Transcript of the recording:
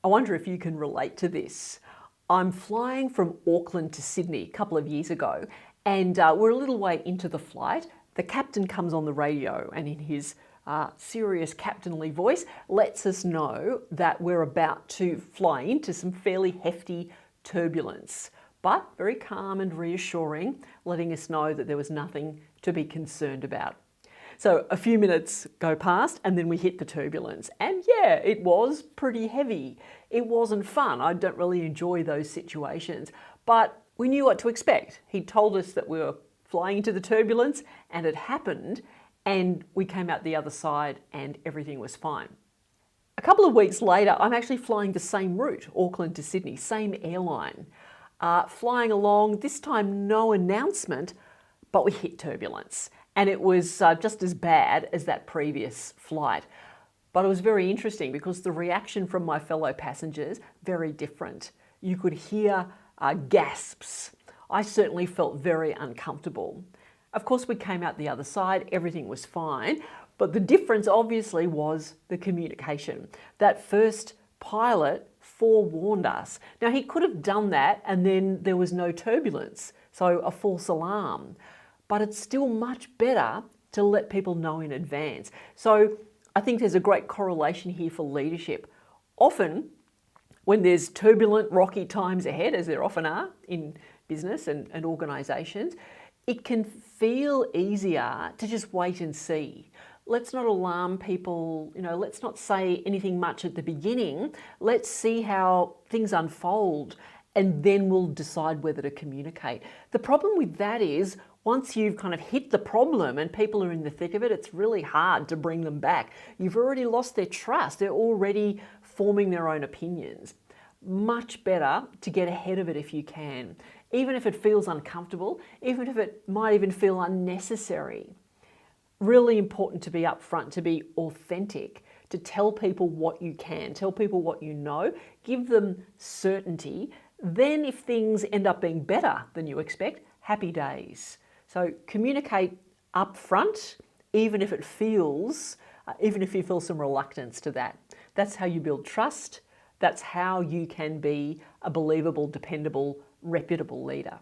I wonder if you can relate to this. I'm flying from Auckland to Sydney a couple of years ago, and we're a little way into the flight. The captain comes on the radio and in his serious captainly voice lets us know that we're about to fly into some fairly hefty turbulence, but very calm and reassuring, letting us know that there was nothing to be concerned about. So a few minutes go past and then we hit the turbulence. And yeah, it was pretty heavy. It wasn't fun. I don't really enjoy those situations, but we knew what to expect. He told us that we were flying into the turbulence and it happened, and we came out the other side and everything was fine. A couple of weeks later, I'm actually flying the same route, Auckland to Sydney, same airline. Flying along, this time no announcement, but we hit turbulence. And it was just as bad as that previous flight. But it was very interesting because the reaction from my fellow passengers, very different. You could hear gasps. I certainly felt very uncomfortable. Of course, we came out the other side, everything was fine, but the difference obviously was the communication. That first pilot forewarned us. Now, he could have done that and then there was no turbulence, so a false alarm. But it's still much better to let people know in advance. So I think there's a great correlation here for leadership. Often, when there's turbulent, rocky times ahead, as there often are in business and organisations, it can feel easier to just wait and see. Let's not alarm people, let's not say anything much at the beginning. Let's see how things unfold and then we'll decide whether to communicate. The problem with that is once you've kind of hit the problem and people are in the thick of it, it's really hard to bring them back. You've already lost their trust. They're already forming their own opinions. Much better to get ahead of it if you can, even if it feels uncomfortable, even if it might even feel unnecessary. Really important to be upfront, to be authentic, to tell people what you can, tell people what you know, give them certainty. Then if things end up being better than you expect, happy days. So communicate upfront, even if you feel some reluctance to that. That's how you build trust. That's how you can be a believable, dependable, reputable leader.